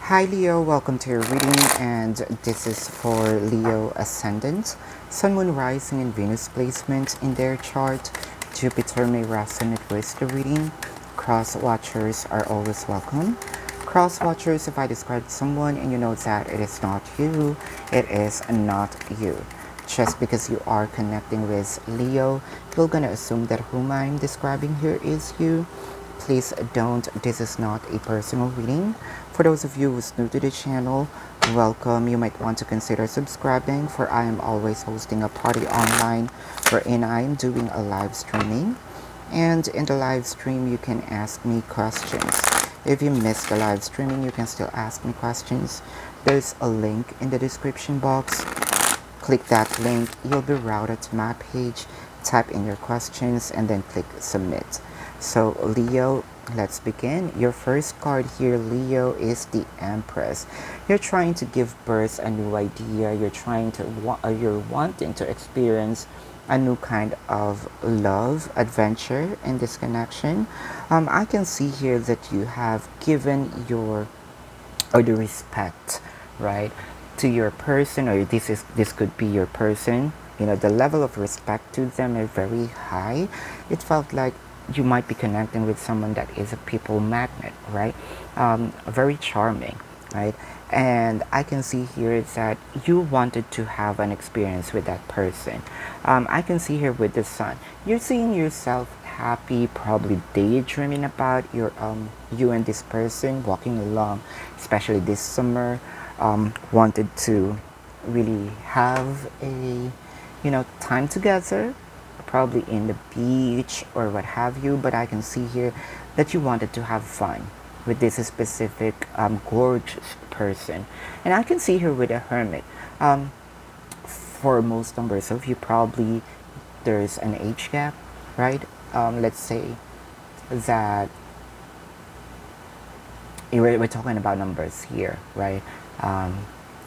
Hi Leo, welcome to your reading, and this is for Leo Ascendant, Sun, Moon, Rising, and Venus placement in their chart. Jupiter may resonate with the reading. Cross watchers are always welcome. Cross watchers, if I describe someone and you know that it is not you, it is not you. Just because you are connecting with Leo, you're gonna assume that whom I'm describing here is you. Please don't, this is not a personal reading. For those of you who's new to the channel, welcome. You might want to consider subscribing, for I am always hosting a party online wherein I am doing a live streaming. And in the live stream, you can ask me questions. If you missed the live streaming, you can still ask me questions. There's a link in the description box. Click that link, you'll be routed to my page. Type in your questions and then click submit. So Leo, let's begin. Your first card here, Leo, is the Empress. You're trying to give birth a new idea. You're wanting to experience a new kind of love, adventure in this connection. I can see here that you have given the respect, right, to your person, or this could be your person. You know, the level of respect to them is very high. It felt like you might be connecting with someone that is a people magnet, right? Very charming, right? And I can see here that you wanted to have an experience with that person. I can see here with the Sun, you're seeing yourself happy, probably daydreaming about you and this person walking along, especially this summer. Wanted to really have a time together, probably in the beach or what have you. But I can see here that you wanted to have fun with this specific gorgeous person. And I can see here with a Hermit. For most numbers of you, probably there's an age gap, right? Let's say that we're talking about numbers here, right?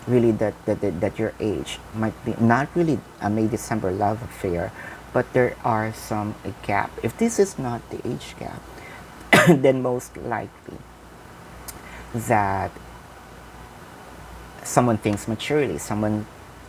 Really that your age might be not really a May December love affair, but there are some gap. If this is not the age gap, then most likely that someone thinks maturely, someone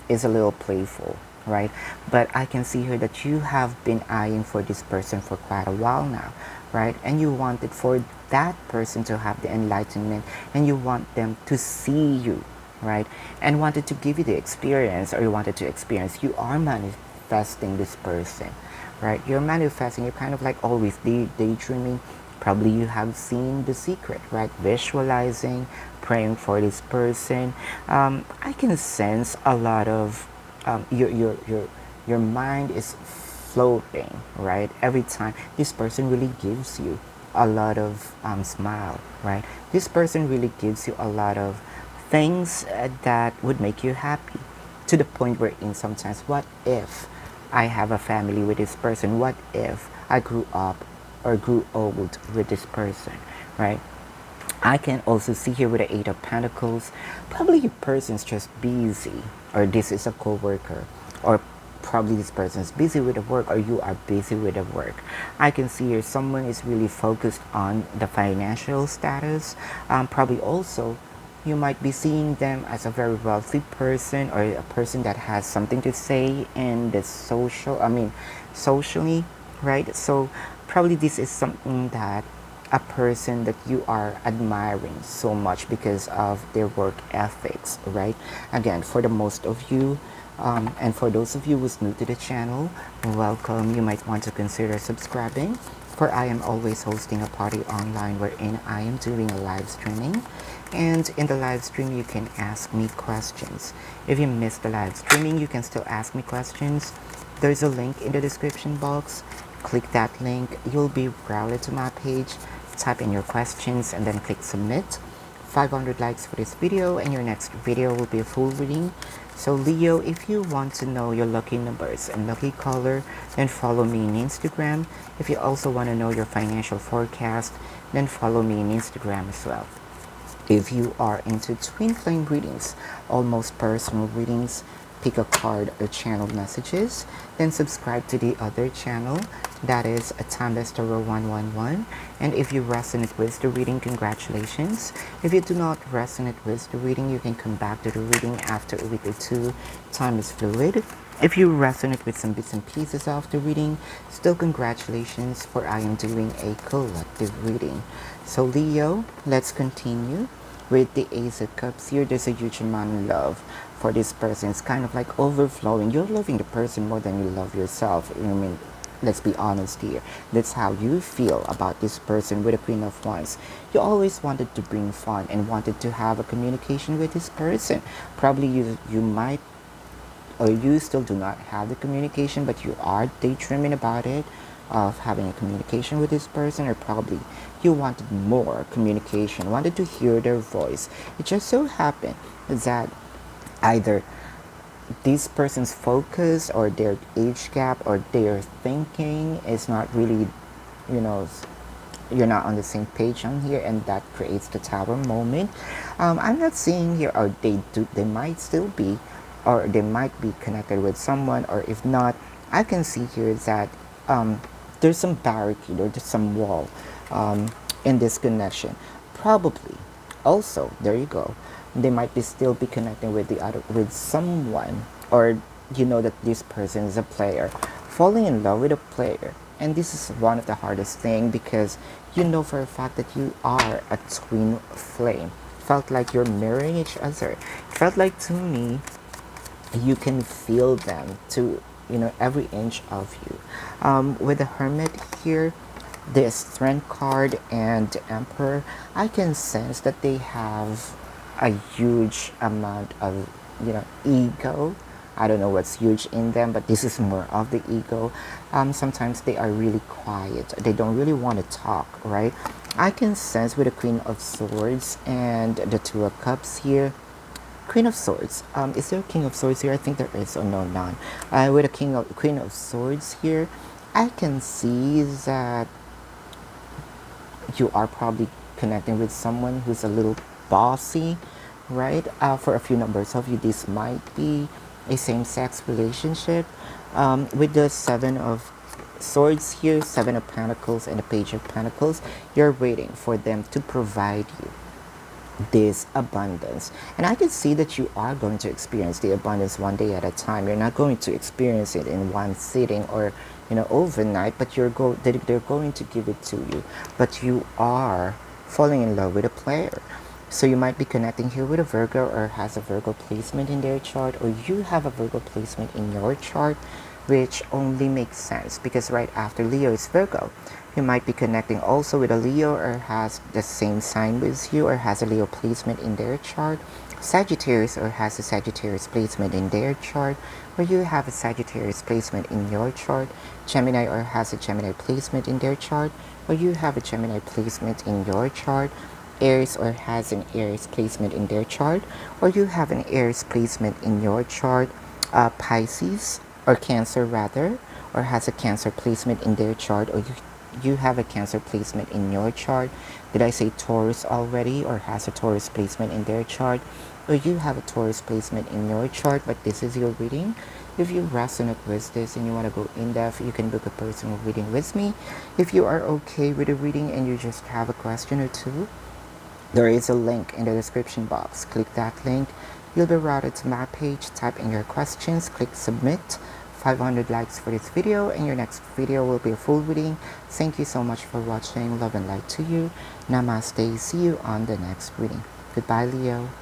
is a little playful, right? But I can see here that you have been eyeing for this person for quite a while now, right? And you wanted for that person to have the enlightenment, and you want them to see you, right? And wanted to give you the experience, or you wanted to experience. You are manifesting this person, right? You're manifesting. You're kind of like always daydreaming. Probably you have seen The Secret, right? Visualizing, praying for this person. I can sense a lot of your mind is floating, right? Every time this person really gives you a lot of smile, right? This person really gives you a lot of things that would make you happy, to the point where in sometimes, what if I have a family with this person? What if I grew up or grew old with this person, right? I can also see here with the Eight of Pentacles, probably your person's just busy, or this is a co-worker, or probably this person's busy with the work, or you are busy with the work. I can see here someone is really focused on the financial status. Probably also you might be seeing them as a very wealthy person, or a person that has something to say in the socially, right? So probably this is something that a person that you are admiring so much because of their work ethics, right? Again, for the most of you, and for those of you who's new to the channel, welcome. You might want to consider subscribing, for I am always hosting a party online wherein I am doing a live streaming. And in the live stream, you can ask me questions. If you missed the live streaming, you can still ask me questions. There's a link in the description box. Click that link. You'll be routed to my page. Type in your questions and then click submit. 500 likes for this video, and your next video will be a full reading. So Leo, if you want to know your lucky numbers and lucky color, then follow me on Instagram. If you also want to know your financial forecast, then follow me on Instagram as well. If you are into twin flame readings, almost personal readings, pick a card or channel messages, then subscribe to the other channel, that is a Timeless Tarot 111. And if you resonate with the reading, congratulations. If you do not resonate with the reading, you can come back to the reading after a week or two. Time is fluid. If you resonate with some bits and pieces of the reading, still congratulations, for I am doing a collective reading. So Leo, let's continue with the Ace of Cups here. There's a huge amount of love for this person. It's kind of like overflowing. You're loving the person more than you love yourself. I mean, let's be honest here. That's how you feel about this person with the Queen of Wands. You always wanted to bring fun and wanted to have a communication with this person. Probably you might, or you still do not have the communication, but you are daydreaming about it, of having a communication with this person, or probably you wanted more communication, wanted to hear their voice. It just so happened that either this person's focus or their age gap or their thinking is not really, you know, you're not on the same page on here, and that creates the Tower moment. I'm not seeing here, or they might still be, or they might be connected with someone, or if not, I can see here that there's some barricade or there's some wall in this connection. Probably also, there you go, they might be still be connecting with with someone, or you know that this person is a player, falling in love with a player. And this is one of the hardest thing, because you know for a fact that you are a twin flame. Felt like you're mirroring each other. Felt like, to me, you can feel them to, you know, every inch of you. With the Hermit here, the Strength card and Emperor, I can sense that they have a huge amount of, you know, ego. I don't know what's huge in them, but this is more of the ego. Sometimes they are really quiet. They don't really want to talk, right? I can sense with the Queen of Swords and the Two of Cups here. Queen of Swords. Is there a King of Swords here? I think there is. Oh no, none. With a Queen of Swords here, I can see that you are probably connecting with someone who's a little bossy, right? For a few numbers of you, this might be a same-sex relationship. With the Seven of Swords here, Seven of Pentacles and the Page of Pentacles, you're waiting for them to provide you this abundance. And I can see that you are going to experience the abundance one day at a time. You're not going to experience it in one sitting or, you know, overnight, but they're going to give it to you. But you are falling in love with a player. So you might be connecting here with a Virgo, or has a Virgo placement in their chart, or you have a Virgo placement in your chart, which only makes sense because right after Leo is Virgo. You might be connecting also with a Leo, or has the same sign with you, or has a Leo placement in their chart. Sagittarius, or has a Sagittarius placement in their chart, or you have a Sagittarius placement in your chart. Gemini, or has a Gemini placement in their chart, or you have a Gemini placement in your chart. Aries, or has an Aries placement in their chart, or you have an Aries placement in your chart. Pisces, or Cancer rather, or has a Cancer placement in their chart, or you have a Cancer placement in your chart. Did I say Taurus already, or has a Taurus placement in their chart, or you have a Taurus placement in your chart? But this is your reading. If you resonate with this and you want to go in depth, you can book a personal reading with me. If you are okay with the reading and you just have a question or two, there is a link in the description box. Click that link. You'll be routed to my page. Type in your questions. Click submit. 500 likes for this video, and your next video will be a full reading. Thank you so much for watching. Love and light to you. Namaste. See you on the next reading. Goodbye, Leo.